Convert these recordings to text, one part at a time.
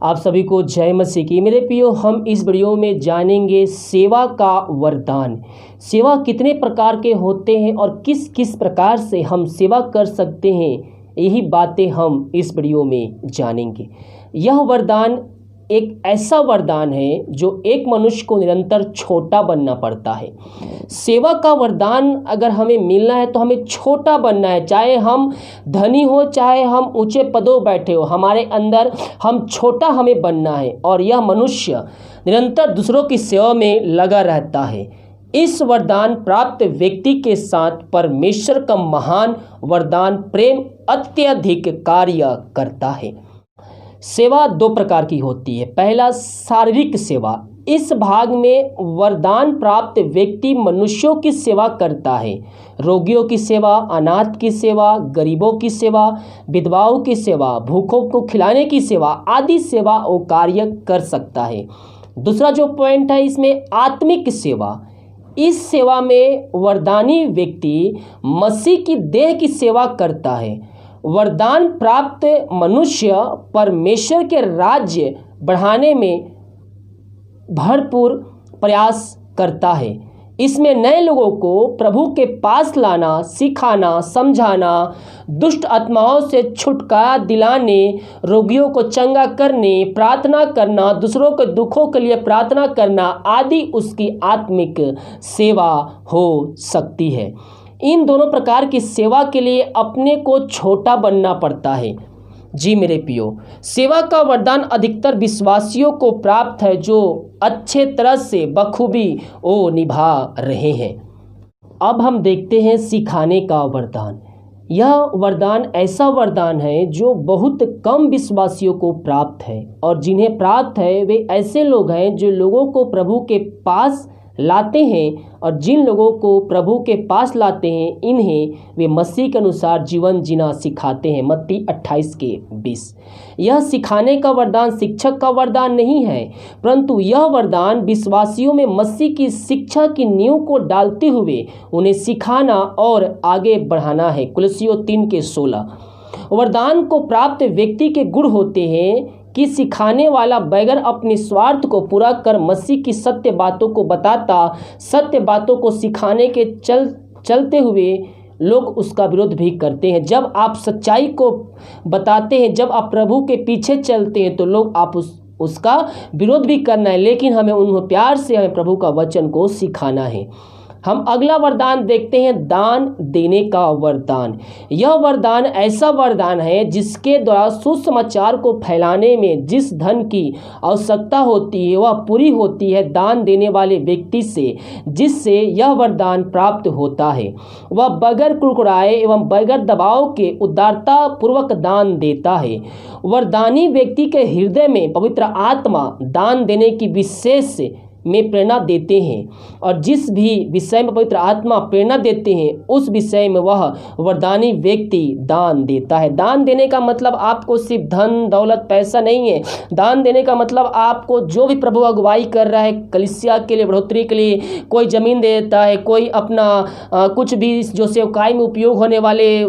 आप सभी को जय मसीह की। मेरे प्रियो, हम इस वीडियो में जानेंगे सेवा का वरदान। सेवा कितने प्रकार के होते हैं और किस किस प्रकार से हम सेवा कर सकते हैं, यही बातें हम इस वीडियो में जानेंगे। यह वरदान एक ऐसा वरदान है जो एक मनुष्य को निरंतर छोटा बनना पड़ता है। सेवा का वरदान अगर हमें मिलना है तो हमें छोटा बनना है। चाहे हम धनी हो, चाहे हम ऊंचे पदों बैठे हो, हमारे अंदर हम छोटा हमें बनना है। और यह मनुष्य निरंतर दूसरों की सेवा में लगा रहता है। इस वरदान प्राप्त व्यक्ति के साथ परमेश्वर का महान वरदान प्रेम अत्यधिक कार्य करता है। सेवा दो प्रकार की होती है। पहला, शारीरिक सेवा। इस भाग में वरदान प्राप्त व्यक्ति मनुष्यों की सेवा करता है। रोगियों की सेवा, अनाथ की सेवा, गरीबों की सेवा, विधवाओं की सेवा, भूखों को खिलाने की सेवा आदि सेवा वो कार्य कर सकता है। दूसरा जो पॉइंट है इसमें आत्मिक सेवा। इस सेवा में वरदानी व्यक्ति मसीह की देह की सेवा करता है। वरदान प्राप्त मनुष्य परमेश्वर के राज्य बढ़ाने में भरपूर प्रयास करता है। इसमें नए लोगों को प्रभु के पास लाना, सिखाना, समझाना, दुष्ट आत्माओं से छुटकारा दिलाने, रोगियों को चंगा करने, प्रार्थना करना, दूसरों के दुखों के लिए प्रार्थना करना आदि उसकी आत्मिक सेवा हो सकती है। इन दोनों प्रकार की सेवा के लिए अपने को छोटा बनना पड़ता है। जी मेरे प्रियो, सेवा का वरदान अधिकतर विश्वासियों को प्राप्त है जो अच्छे तरह से बखूबी वो निभा रहे हैं। अब हम देखते हैं सिखाने का वरदान। यह वरदान ऐसा वरदान है जो बहुत कम विश्वासियों को प्राप्त है, और जिन्हें प्राप्त है वे ऐसे लोग हैं जो लोगों को प्रभु के पास लाते हैं। और जिन लोगों को प्रभु के पास लाते हैं इन्हें वे मसीह के अनुसार जीवन जीना सिखाते हैं। मत्ती 28:20। यह सिखाने का वरदान शिक्षक का वरदान नहीं है, परंतु यह वरदान विश्वासियों में मसीह की शिक्षा की नींव को डालते हुए उन्हें सिखाना और आगे बढ़ाना है। कुलसियों 3:16। वरदान को प्राप्त व्यक्ति के गुण होते हैं कि सिखाने वाला बगैर अपने स्वार्थ को पूरा कर मसीह की सत्य बातों को बताता, सत्य बातों को सिखाने के चलते हुए लोग उसका विरोध भी करते हैं। जब आप सच्चाई को बताते हैं, जब आप प्रभु के पीछे चलते हैं तो लोग आप उसका विरोध भी करना है, लेकिन हमें उन्हें प्यार से हमें प्रभु का वचन को सिखाना है। हम अगला वरदान देखते हैं, दान देने का वरदान। यह वरदान ऐसा वरदान है जिसके द्वारा सुसमाचार को फैलाने में जिस धन की आवश्यकता होती है वह पूरी होती है दान देने वाले व्यक्ति से, जिससे यह वरदान प्राप्त होता है। वह बगैर कुड़कुड़ाए एवं बगैर दबाव के उदारता पूर्वक दान देता है। वरदानी व्यक्ति के हृदय में पवित्र आत्मा दान देने की विशेष में प्रेरणा देते हैं, और जिस भी विषय में पवित्र आत्मा प्रेरणा देते हैं उस विषय में वह वरदानी व्यक्ति दान देता है। दान देने का मतलब आपको सिर्फ धन दौलत पैसा नहीं है। दान देने का मतलब आपको जो भी प्रभु अगुवाई कर रहा है कलीसिया के लिए, बढ़ोतरी के लिए, कोई ज़मीन दे देता है, कोई अपना कुछ भी जो सेवकाई में उपयोग होने वाले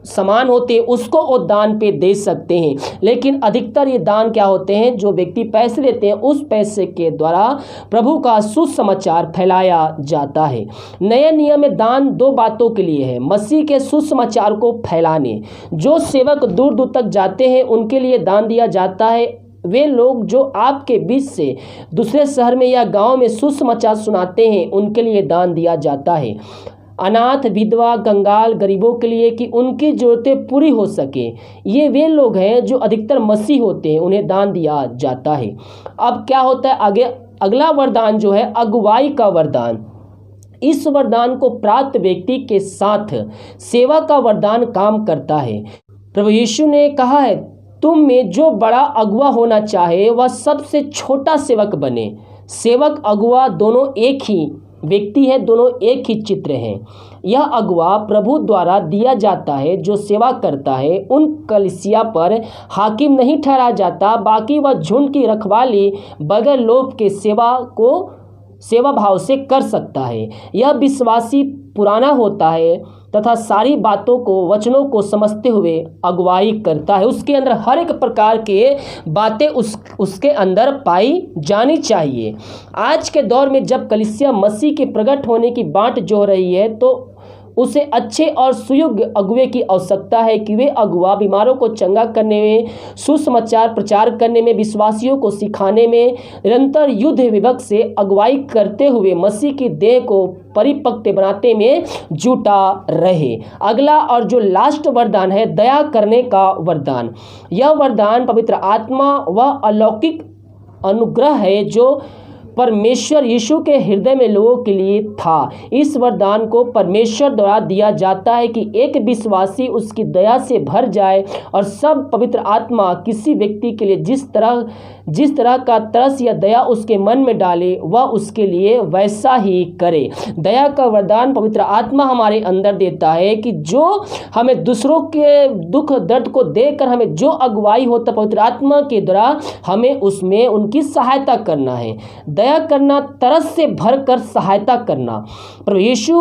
सामान होते हैं उसको वो दान पे दे सकते हैं। लेकिन अधिकतर ये दान क्या होते हैं, जो व्यक्ति पैसे देते हैं उस पैसे के द्वारा प्रभु का सुसमाचार फैलाया जाता है। नए नियम में दान दो बातों के लिए है, मसीह के सुसमाचार को फैलाने। जो सेवक दूर दूर तक जाते हैं उनके लिए दान दिया जाता है। वे लोग जो आपके बीच से दूसरे शहर में या गांव में सुसमाचार सुनाते हैं उनके लिए दान दिया जाता है। अनाथ, विधवा, कंगाल, गरीबों के लिए कि उनकी ज़रूरतें पूरी हो सके, ये वे लोग हैं जो अधिकतर मसीह होते हैं, उन्हें दान दिया जाता है। अब क्या होता है आगे, अगला वरदान जो है अगुवाई का वरदान। इस वरदान को प्राप्त व्यक्ति के साथ सेवा का वरदान काम करता है। प्रभु यीशु ने कहा है, तुम में जो बड़ा अगुवा होना चाहे वह सबसे छोटा सेवक बने। सेवक अगुवा दोनों एक ही व्यक्ति है, दोनों एक ही चित्र हैं। यह अगुवा प्रभु द्वारा दिया जाता है जो सेवा करता है। उन कलीसिया पर हाकिम नहीं ठहरा जाता, बाकी वह झुंड की रखवाली बगैर लोभ के सेवा भाव से कर सकता है। यह विश्वासी पुराना होता है तथा सारी बातों को, वचनों को समझते हुए अगुवाई करता है। उसके अंदर हर एक प्रकार के बातें उसके अंदर पाई जानी चाहिए। आज के दौर में जब कलीसिया मसीह के प्रकट होने की बाट जो रही है, तो उसे अच्छे और सुयोग्य अगुवे की आवश्यकता है कि वे अगुवा बीमारों को चंगा करने में, सुसमाचार प्रचार करने में, विश्वासियों को सिखाने में, निरंतर युद्ध विभक्त से अगुवाई करते हुए मसीह की देह को परिपक्व बनाते में जुटा रहे। अगला और जो लास्ट वरदान है, दया करने का वरदान। यह वरदान पवित्र आत्मा व अलौकिक अनुग्रह है जो परमेश्वर यीशु के हृदय में लोगों के लिए था। इस वरदान को परमेश्वर द्वारा दिया जाता है कि एक विश्वासी उसकी दया से भर जाए और सब पवित्र आत्मा किसी व्यक्ति के लिए जिस तरह का तरस या दया उसके मन में डाले, वह उसके लिए वैसा ही करे। दया का वरदान पवित्र आत्मा हमारे अंदर देता है कि जो हमें दूसरों के दुख दर्द को देखकर हमें जो अगुवाई होता, पवित्र आत्मा के द्वारा हमें उसमें उनकी सहायता करना है। दया करना, तरस से भरकर सहायता करना। प्रभु यीशु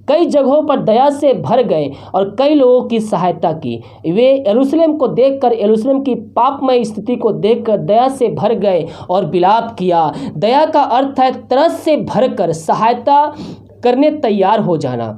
कई जगहों पर दया से भर गए और कई लोगों की सहायता की। वे यरूशलेम को देखकर, यरूशलेम की पापमय स्थिति को देखकर दया से भर गए और विलाप किया। दया का अर्थ है तरस से भरकर सहायता करने तैयार हो जाना।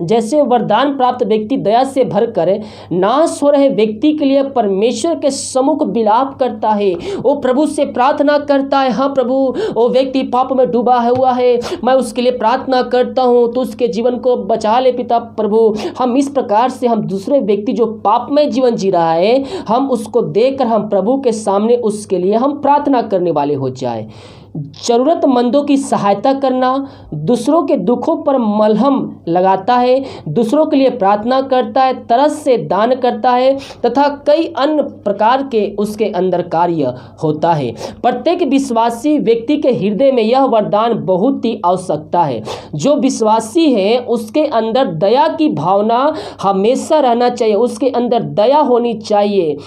जैसे वरदान प्राप्त व्यक्ति दया से भरकर नाश हो रहे व्यक्ति के लिए परमेश्वर के सम्मुख विलाप करता है, वो प्रभु से प्रार्थना करता है, हाँ प्रभु, वो व्यक्ति पाप में डूबा हुआ है, मैं उसके लिए प्रार्थना करता हूँ तो उसके जीवन को बचा ले पिता प्रभु। हम इस प्रकार से हम दूसरे व्यक्ति जो पापमय जीवन जी रहा है, हम उसको देखकर हम प्रभु के सामने उसके लिए हम प्रार्थना करने वाले हो जाए। जरूरतमंदों की सहायता करना, दूसरों के दुखों पर मलहम लगाता है, दूसरों के लिए प्रार्थना करता है, तरस से दान करता है तथा कई अन्य प्रकार के उसके अंदर कार्य होता है। प्रत्येक विश्वासी व्यक्ति के हृदय में यह वरदान बहुत ही आवश्यकता है। जो विश्वासी है उसके अंदर दया की भावना हमेशा रहना चाहिए, उसके अंदर दया होनी चाहिए।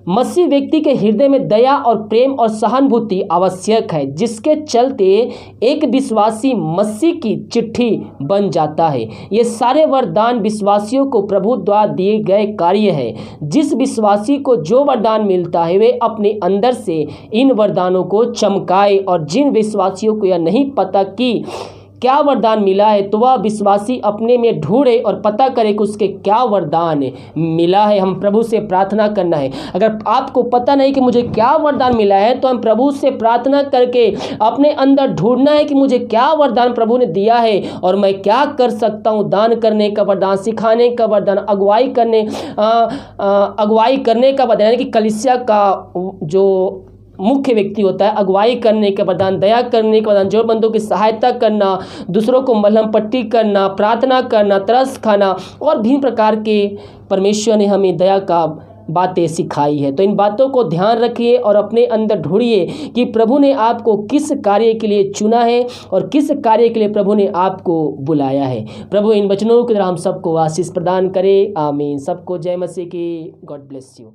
मसीह व्यक्ति के हृदय में दया और प्रेम और सहानुभूति आवश्यक है, जिसके चलते एक विश्वासी मसीह की चिट्ठी बन जाता है। ये सारे वरदान विश्वासियों को प्रभु द्वारा दिए गए कार्य है। जिस विश्वासी को जो वरदान मिलता है वे अपने अंदर से इन वरदानों को चमकाए, और जिन विश्वासियों को यह नहीं पता कि क्या वरदान मिला है तो वह विश्वासी अपने में ढूंढे और पता करे कि उसके क्या वरदान मिला है। हम प्रभु से प्रार्थना करना है। अगर आपको पता नहीं कि मुझे क्या वरदान मिला है तो हम प्रभु से प्रार्थना करके अपने अंदर ढूंढना है कि मुझे क्या वरदान प्रभु ने दिया है और मैं क्या कर सकता हूँ। दान करने का वरदान, सिखाने का वरदान, अगुवाई करने का वरदान, यानी कि कलीसिया का जो मुख्य व्यक्ति होता है, अगुवाई करने का वरदान, दया करने का वरदान, जरूरतमंदों की सहायता करना, दूसरों को मलहम पट्टी करना, प्रार्थना करना, तरस खाना और भिन्न प्रकार के परमेश्वर ने हमें दया का बातें सिखाई है। तो इन बातों को ध्यान रखिए और अपने अंदर ढूंढिए कि प्रभु ने आपको किस कार्य के लिए चुना है और किस कार्य के लिए प्रभु ने आपको बुलाया है। प्रभु इन वचनों के द्वारा हम सबको आशीष प्रदान करे। आमीन। सबको जय मसीह की। God bless you.